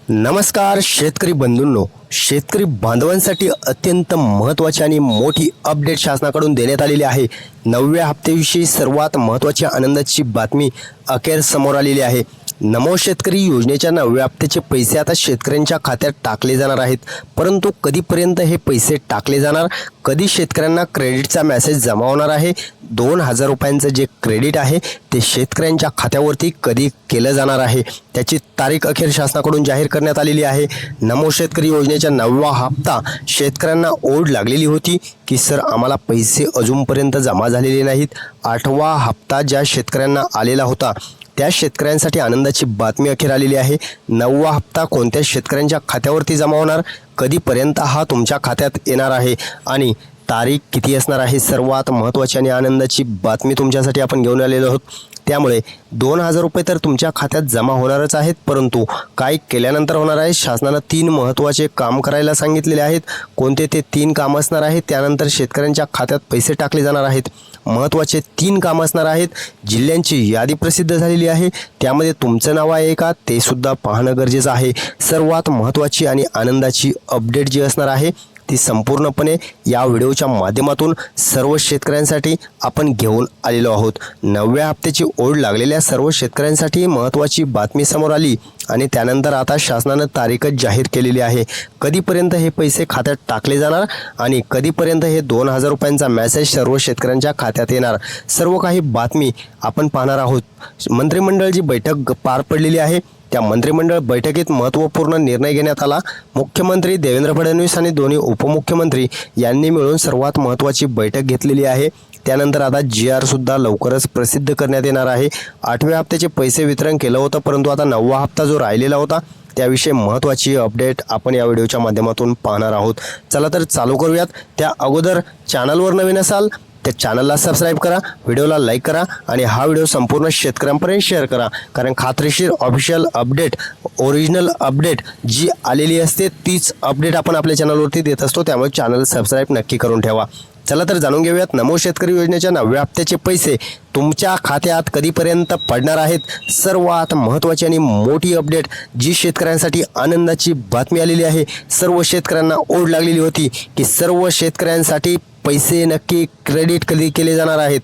नमस्कार शेतकरी बंधूंनो, शेतकरी बांधवांसाठी अत्यंत महत्त्वाची आणि मोठी अपडेट शासनाकडून देण्यात आलेली आहे। 9व्या हप्त्याविषयी सर्वात महत्त्वाची आनंदाची बातमी अखेर समोर आलेली आहे। नमो शेतकरी योजनेच्या 9व्या हप्त्याचे पैसे आता शेतकऱ्यांच्या खात्यात टाकले जाणार आहेत। परंतु कधीपर्यंत हे पैसे टाकले जाणार, कधी शेतकऱ्यांना क्रेडिटचा मेसेज जमा होणार आहे, 2000 रुपयांचं जे क्रेडिट आहे ते शेतकऱ्यांच्या खात्यावरती कधी केलं जाणार आहे, त्याची तारीख अखेर शासनाकडून जाहीर करण्यात आलेली आहे। नमो शेतकरी योजनेच्या 9वा हप्ता शेतकऱ्यांना ओढ लागलेली होती की सर आम्हाला पैसे अजूनपर्यंत जमा झालेले नाहीत। 8वा हप्ता ज्या शेतकऱ्यांना आलेला होता त्या शेतकऱ्यांसाठी आनंदाची बातमी अखेर आलेली आहे। 9वा हप्ता कोणत्या शेतकऱ्यांच्या खात्यावरती जमा होणार, कधीपर्यंत हा तुमच्या खात्यात येणार आहे आणि तारीख किती असणार आहे, सर्वात महत्त्वाची आणि आनंदाची बातमी तुमच्यासाठी आपण घेऊन आलेलो आहोत। त्यामुळे 2000 रुपये तर तुमच्या खात्यात जमा होणारच आहेत, परंतु काय केल्यानंतर होणार आहे, शासनाने 3 महत्त्वाचे काम करायला सांगितलेले आहेत। कोणते ते 3 काम असणार आहेत, त्यानंतर शेतकऱ्यांच्या खात्यात पैसे टाकले जाणार आहेत। महत्त्वाचे 3 काम असणार आहेत। जिल्ह्यांची यादी प्रसिद्ध झालेली आहे, त्यामध्ये तुमचं नाव आहे का ते सुद्धा पाहणं गरजेचं आहे। सर्वात महत्त्वाची आणि आनंदाची अपडेट जी असणार आहे ती संपूर्णपणे या व्हिडिओच्या माध्यमातून सर्व शेतकऱ्यांसाठी आपण घेऊन आलेलो आहोत। 9व्या हप्त्याची ओढ लागलेल्या सर्व शेतकऱ्यांसाठी महत्त्वाची बातमी समोर आली आणि त्यानंतर आता शासनाने तारीखच जाहीर केलेली आहे। कधीपर्यंत हे पैसे खात्यात टाकले जाणार आणि कधीपर्यंत हे 2000 रुपयांचा मेसेज सर्व शेतकऱ्यांच्या खात्यात येणार, सर्व काही बातमी आपण पाहणार आहोत। मंत्रिमंडळाची बैठक पार पडलेली आहे। त्या मंत्रिमंडळ बैठकीत महत्त्वपूर्ण निर्णय घेण्यात आला। मुख्यमंत्री देवेंद्र फडणवीस आणि दोन्ही उपमुख्यमंत्री यांनी मिळून सर्वात महत्त्वाची बैठक घेतलेली आहे। त्यानंतर आता GR सुद्धा लवकरच प्रसिद्ध करण्यात येणार आहे। 8व्या हप्त्याचे पैसे वितरण केलं होतं, परंतु आता 9वा हप्ता जो राहिलेला होता त्याविषयी महत्त्वाची अपडेट आपण या व्हिडिओच्या माध्यमातून पाहणार आहोत। चला तर चालू करूयात। त्या अगोदर चॅनलवर नवीन असाल त्या चॅनलला सबस्क्राईब करा, व्हिडिओला लाईक करा आणि हा व्हिडिओ संपूर्ण शेतकऱ्यांपर्यंत शेअर करा, कारण खात्रीशीर ऑफिशियल अपडेट, ओरिजिनल अपडेट जी आलेली असते तीच अपडेट आपण आपल्या चॅनलवरती देत असतो, त्यामुळे चॅनल सबस्क्राईब नक्की करून ठेवा। चला तर जाणून घेऊयात नमो शेतकरी योजनेच्या 9व्या हप्त्याचे पैसे तुमच्या खात्यात कधीपर्यंत पडणार आहेत। सर्वात महत्त्वाची आणि मोठी अपडेट जी शेतकऱ्यांसाठी आनंदाची बातमी आलेली आहे। सर्व शेतकऱ्यांना ओढ लागलेली होती की सर्व शेतकऱ्यांसाठी पैसे नक्की क्रेडिट कधी केले जाणार आहेत।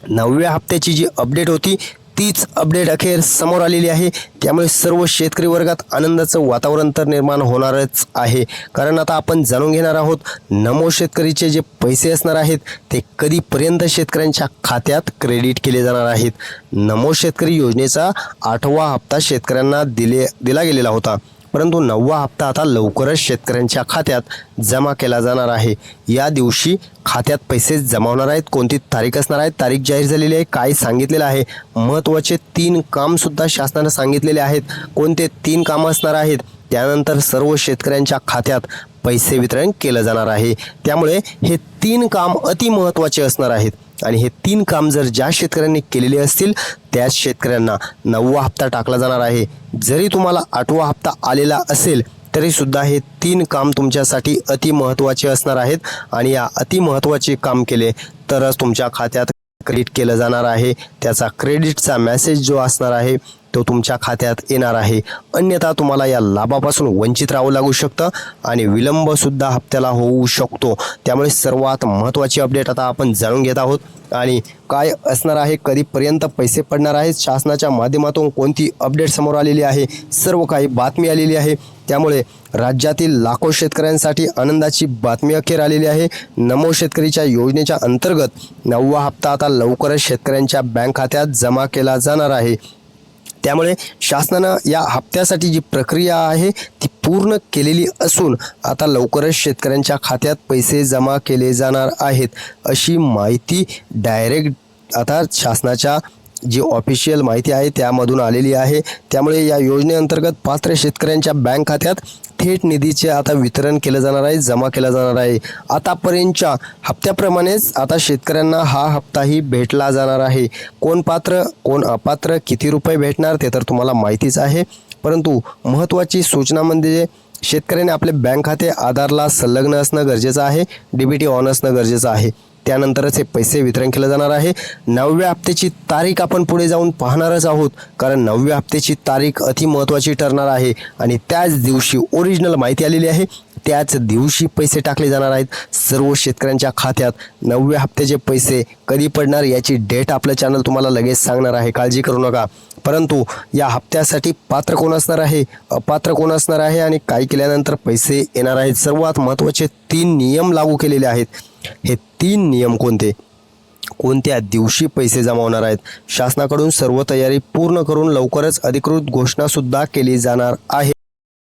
9व्या हप्त्याची जी अपडेट होती तीच अपडेट अखेर समोर आलेली आहे। त्यामुळे सर्व शेतकरी वर्गात आनंदाचं वातावरण तर निर्माण होणारच आहे, कारण आता आपण जाणून घेणार आहोत नमो शेतकरीचे जे पैसे असणार आहेत ते कधीपर्यंत शेतकऱ्यांच्या खात्यात क्रेडिट केले जाणार आहेत। नमो शेतकरी योजनेचा 8वा हप्ता शेतकऱ्यांना दिला गेलेला होता, परंतु 9वा हप्ता आता लवकरच शेतकऱ्यांच्या खात्यात जमा केला जाणार आहे। या दिवशी खात्यात पैसे जमा होणार आहेत। कोणती तारीख असणार आहे, तारीख जाहीर झालेली आहे, काय सांगितलेलं आहे, महत्त्वाचे 3 काम सुद्धा शासनाने सांगितलेले आहेत। कोणते 3 काम असणार आहेत, त्यानंतर सर्व शेतकऱ्यांच्या खात्यात पैसे वितरण केलं जाणार आहे। त्यामुळे हे 3 काम अति महत्त्वाचे असणार आहेत आणि हे 3 काम जर ज्या शेतकऱ्यांनी केलेले असतील त्याच शेतकऱ्यांना 9वा हप्ता टाकला जाणार आहे। जरी तुम्हाला 8वा हप्ता आलेला असेल तरी सुद्धा हे 3 काम तुमच्यासाठी अति महत्त्वाचे असणार आहेत आणि या अति महत्त्वाचे काम केले तरच तुमच्या खात्यात क्रेडिट केलं जाणार आहे। त्याचा क्रेडिटचा मेसेज जो असणार आहे तो तुमच्या खात्यात येणार आहे, अन्यथा तुम्हाला या लाभापासून वंचित राहावं लागू शकतं आणि विलंब सुद्धा हप्त्याला होऊ शकतो। त्यामुळे सर्वात महत्त्वाची अपडेट आता आपण जाणून घेत आहोत आणि काय असणार आहे, कधीपर्यंत पैसे पडणार आहेत, शासनाच्या माध्यमातून कोणती अपडेट समोर आलेली आहे, सर्व काही बातमी आलेली आहे। त्यामुळे राज्यातील लाखो शेतकऱ्यांसाठी आनंदाची बातमी अखेर आलेली आहे। नमो शेतकरीच्या योजनेच्या अंतर्गत 9वा हप्ता आता लवकरच शेतकऱ्यांच्या बँक खात्यात जमा केला जाणार आहे। त्यामुळे शासनानं या हप्त्यासाठी जी प्रक्रिया आहे ती पूर्ण केलेली असून आता लवकरच शेतकऱ्यांच्या खात्यात पैसे जमा केले जाणार आहेत, अशी माहिती डायरेक्ट आता शासनाच्या जी ऑफिशियल माहिती आहे त्यामधून आलेली आहे। त्यामुळे या योजनेअंतर्गत पात्र शेतकऱ्यांच्या बँक खात्यात थेट निधीचे आता वितरण केलं जाणार आहे, जमा केला जाणार आहे। आतापर्यंतच्या हप्त्याप्रमाणेच आता शेतकऱ्यांना हा हप्ताही भेटला जाणार आहे। कोण पात्र कोण अपात्र, किती रुपये भेटणार ते तर तुम्हाला माहितीच आहे, परंतु महत्त्वाची सूचना म्हणजे शेतकऱ्याने आपले बँक खाते आधारला संलग्न असणं गरजेचं आहे, DBT ऑन असणं गरजेचं आहे। त्यानंतरच हे पैसे वितरण केलं जाणार आहे. 9व्या हप्त्याची तारीख आपण पुढे जाऊन पाहणारच आहोत, कारण 9व्या हप्त्याची तारीख अति महत्त्वाची ठरणार आहे आणि त्याच दिवशी ओरिजिनल माहिती आलेली आहे. त्याच दिवशी पैसे टाकले जाणार आहेत सर्व शेतकऱ्यांच्या खात्यात. 9व्या हप्त्याचे पैसे कधी पडणार याची डेट आपलं चॅनल तुम्हाला लगेच सांगणार आहे, काळजी करू नका. परंतु या हप्त्यासाठी पात्र कोण असणार आहे, अपात्र कोण असणार आहे आणि काय केल्यानंतर पैसे येणार आहेत, सर्वात महत्त्वाचे 3 नियम लागू केलेले आहेत. हे 3 नियम कोणते, कोणत्या दिवशी पैसे जमा होणार आहेत, शासनाकडून सर्व तयारी पूर्ण करून लवकरच अधिकृत घोषणासुद्धा केली जाणार आहे.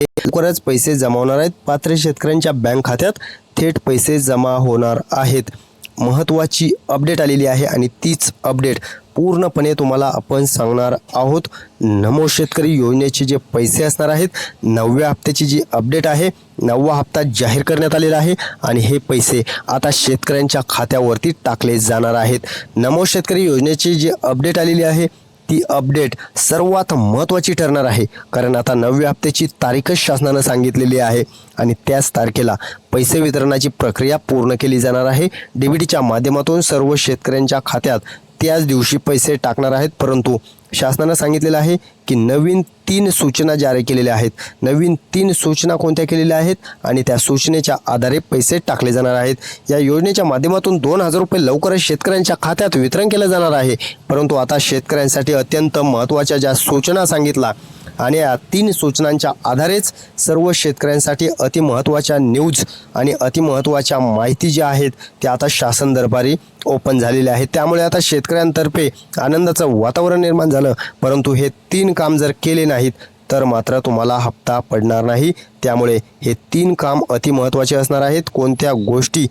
लवकरच पैसे जमा होणार आहेत. पात्र शेतकऱ्यांच्या बँक खात्यात थेट पैसे जमा होणार आहेत. महत्त्वाची अपडेट आलेली आहे आणि तीच अपडेट पूर्णपणे तुम्हाला आपण सांगणार आहोत. नमो शेतकरी योजनेचे जे पैसे असणार आहेत, 9व्या हप्त्याची जी अपडेट आहे, 9वा हप्ता जाहीर करण्यात आलेला आहे आणि हे पैसे आता शेतकऱ्यांच्या खात्यावरती टाकले जाणार आहेत. नमो शेतकरी योजनेची जी अपडेट आलेली आहे ती अपडेट सर्वात महत्त्वाची ठरणार आहे, कारण आता 9व्या हप्त्याची तारीखच शासनानं सांगितलेली आहे आणि त्याच तारखेला पैसे वितरणाची प्रक्रिया पूर्ण केली जाणार आहे. DBTच्या माध्यमातून सर्व शेतकऱ्यांच्या खात्यात त्याच दिवशी पैसे टाकणार आहेत. परंतु शासनानं सांगितलेलं आहे की नवीन 3 सूचना जारी केलेल्या आहेत. नवीन 3 सूचना कोणत्या केलेल्या आहेत आणि त्या सूचनेच्या आधारे पैसे टाकले जाणार आहेत. या योजनेच्या माध्यमातून 2,000 रुपये लवकरच शेतकऱ्यांच्या खात्यात वितरण केलं जाणार आहे. परंतु आता शेतकऱ्यांसाठी अत्यंत महत्त्वाच्या ज्या सूचना सांगितल्या आणि या 3 सूचनांच्या आधारेच सर्व शेतकऱ्यांसाठी अतिमहत्त्वाच्या न्यूज आणि अतिमहत्त्वाच्या माहिती ज्या आहेत त्या आता शासन दरबारी ओपन झालेल्या आहेत. त्यामुळे आता शेतकऱ्यांतर्फे आनंदाचं वातावरण निर्माण झालं. परंतु हे 3 काम जर केले नाहीत तर मात्र तुम्हाला हप्ता पडणार नाही. त्यामुळे हे 3 काम अतिमहत्त्वाचे असणार आहेत. कोणत्या गोष्टी,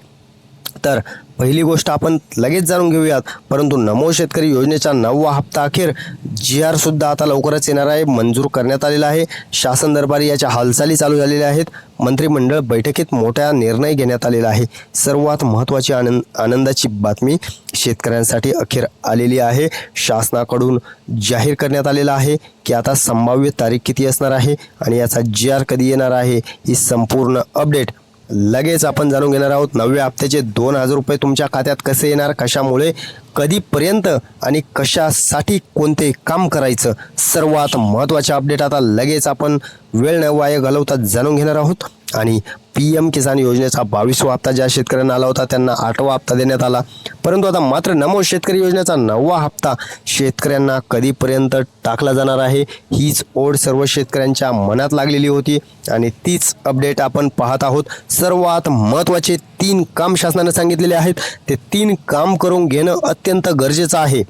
तर पहिली गोष्ट आपण लगेच जाणून घेऊयात. परंतु नमो शेतकरी योजनेचा 9वा हप्ता अखेर GR सुद्धा आता लवकरच येणार आहे, मंजूर करण्यात आलेला आहे. शासन दरबारी याच्या हालचाली चालू झालेल्या आहेत. मंत्रिमंडळ बैठकीत मोठा निर्णय घेण्यात आलेला आहे. सर्वात महत्त्वाची आनंदाची बातमी शेतकऱ्यांसाठी अखेर आलेली आहे. शासनाकडून जाहीर करण्यात आलेला आहे की आता संभाव्य तारीख किती असणार आहे आणि याचा GR कधी येणार आहे, ही संपूर्ण अपडेट लगेच आपण जाणून घेणार आहोत. 9व्या हप्त्याचे 2,000 रुपये तुमच्या खात्यात कसे येणार, कशामुळे, कधीपर्यंत आणि कशासाठी कोणते काम करायचं, सर्वात महत्त्वाचे अपडेट आता लगेच आपण वेळ न वाया घालवता जाणून घेणार आहोत. आणि PM किसान योजनेचा 22वा हप्ता ज्या शेतकऱ्यांना आला होता त्यांना 8वा हप्ता देण्यात आला. परंतु आता मात्र नमो शेतकरी योजनेचा 9वा हप्ता शेतकऱ्यांना कधीपर्यंत टाकला जाणार आहे, हीच ओढ सर्व शेतकऱ्यांच्या मनात लागलेली होती आणि तीच अपडेट आपण पाहत आहोत. सर्वात महत्त्वाचे 3 काम शासनाने सांगितलेले आहेत. ते 3 काम करून घेणं अत्यंत गरजेचं आहे,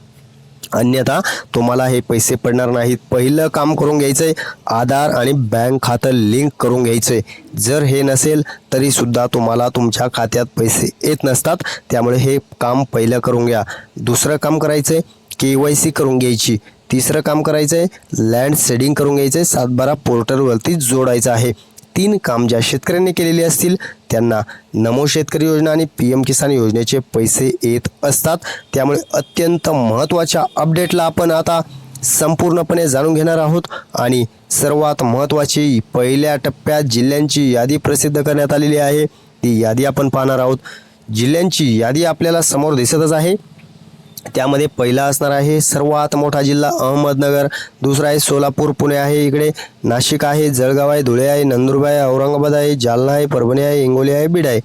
अन्यथा तुम्हाला हे पैसे पडणार नाहीत. पहिलं काम करून घ्यायचंय, आधार आणि बँक खातं लिंक करून घ्यायचंय. जर हे नसेल तरी सुद्धा तुम्हाला तुमच्या खात्यात पैसे येत नसतात. त्यामुळे हे काम पहिलं करून घ्या. दुसरं काम करायचंय KYC करून घ्यायची. तिसरं काम करायचंय लँड सेडिंग करून घ्यायचंय, 7/12 पोर्टलवरती जोडायचं आहे. 3 काम ज्या शेतकऱ्यांनी केलेली असतील त्यांना नमो शेतकरी योजना आणि PM किसान योजनेचे पैसे येत असतात. त्यामुळे अत्यंत महत्त्वाच्या अपडेटला आपण आता संपूर्णपणे जाणून घेणार आहोत. आणि सर्वात महत्त्वाची पहिल्या टप्प्यात जिल्ह्यांची यादी प्रसिद्ध करण्यात आलेली आहे. ती यादी आपण पाहणार आहोत. जिल्ह्यांची यादी आपल्याला समोर दिसतच आहे. त्यामध्ये पहिला असणार आहे सर्वात मोठा जिल्हा अहमदनगर, दुसरा आहे सोलापूर, पुणे आहे, इकडे नाशिक आहे, जळगाव आहे, धुळे आहे, नंदुरबार आहे, औरंगाबाद आहे, जालना आहे, परभणी आहे, हिंगोली आहे, बीड आहे,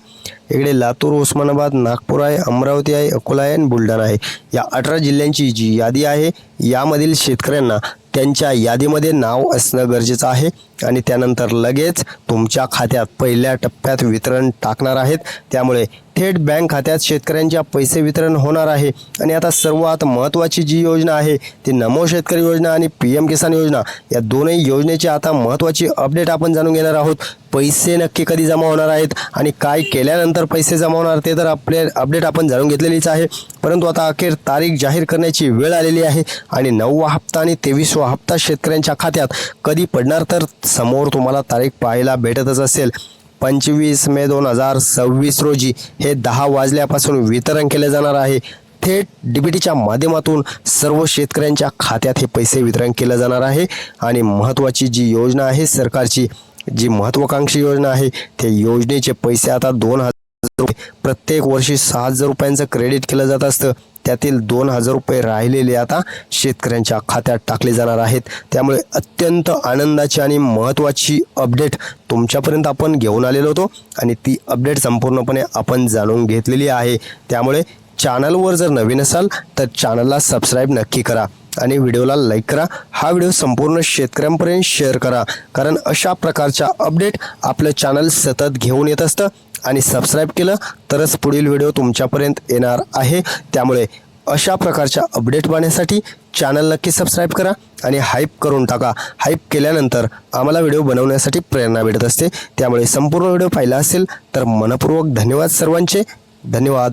इकडे लातूर, उस्मानाबाद, नागपूर आहे, अमरावती आहे, अकोला आहे आणि बुलढाणा आहे. या 18 जिल्ह्यांची जी यादी आहे यामधील शेतकऱ्यांना त्यांच्या यादीमध्ये नाव असणं गरजेचं आहे आणि त्यानंतर लगेच तुमच्या खात्यात पहिल्या टप्प्यात वितरण टाकणार आहेत. त्यामुळे थेट बँक खात्यात शेतकऱ्यांच्या पैसे वितरण होणार आहे. आणि आता सर्वात महत्त्वाची जी योजना आहे ती नमो शेतकरी योजना आणि PM किसान योजना, या दोन्ही योजनेची आता महत्त्वाची अपडेट आपण जाणून घेणार आहोत. पैसे नक्की कधी जमा होणार आहेत आणि काय केल्यानंतर पैसे जमा होणार ते तर आपले अपडेट आपण जाणून घेतलेलीच आहे. परंतु आता अखेर तारीख जाहीर करण्याची वेळ आलेली आहे आणि 9वा हप्ता आणि 23वा हप्ता शेतकऱ्यांच्या खात्यात कधी पडणार तर समोर तुम्हाला तारीख पाहायला भेटतच असेल. 25 मे 2026 रोजी हे 10 वाजल्यापासून वितरण केले जाणार आहे. थेट DBTच्या माध्यमातून सर्व शेतकऱ्यांच्या खात्यात हे पैसे वितरण केलं जाणार आहे. आणि महत्त्वाची जी योजना आहे, सरकारची जी महत्त्वाकांक्षी योजना आहे, त्या योजनेचे पैसे आता 2,000 प्रत्येक वर्षी 6,000 रुपयांचं क्रेडिट केलं जात असतं. त्यातील 2,000 रुपये राहिलेले आता शेतकऱ्यांच्या खात्यात टाकले जाणार आहेत. त्यामुळे अत्यंत आनंदाची आणि महत्त्वाची अपडेट तुमच्यापर्यंत आपण घेऊन आलेलो होतो आणि ती अपडेट संपूर्णपणे आपण जाणून घेतलेली आहे. त्यामुळे चॅनलवर जर नवीन असाल तर चॅनलला सबस्क्राईब नक्की करा आणि व्हिडिओला लाईक करा. हा व्हिडिओ संपूर्ण शेतकऱ्यांपर्यंत शेअर करा, कारण अशा प्रकारच्या अपडेट आपलं चॅनल सतत घेऊन येत असतं आणि सबस्क्राईब केलं तरच पुढील व्हिडिओ तुमच्यापर्यंत येणार आहे. त्यामुळे अशा प्रकारच्या अपडेट पाहण्यासाठी चॅनल नक्की सबस्क्राईब करा आणि हाईप करून टाका. हाईप केल्यानंतर आम्हाला व्हिडिओ बनवण्यासाठी प्रेरणा भेटत असते. त्यामुळे संपूर्ण व्हिडिओ पाहिला असेल तर मनपूर्वक धन्यवाद सर्वांचे. धन्यवाद.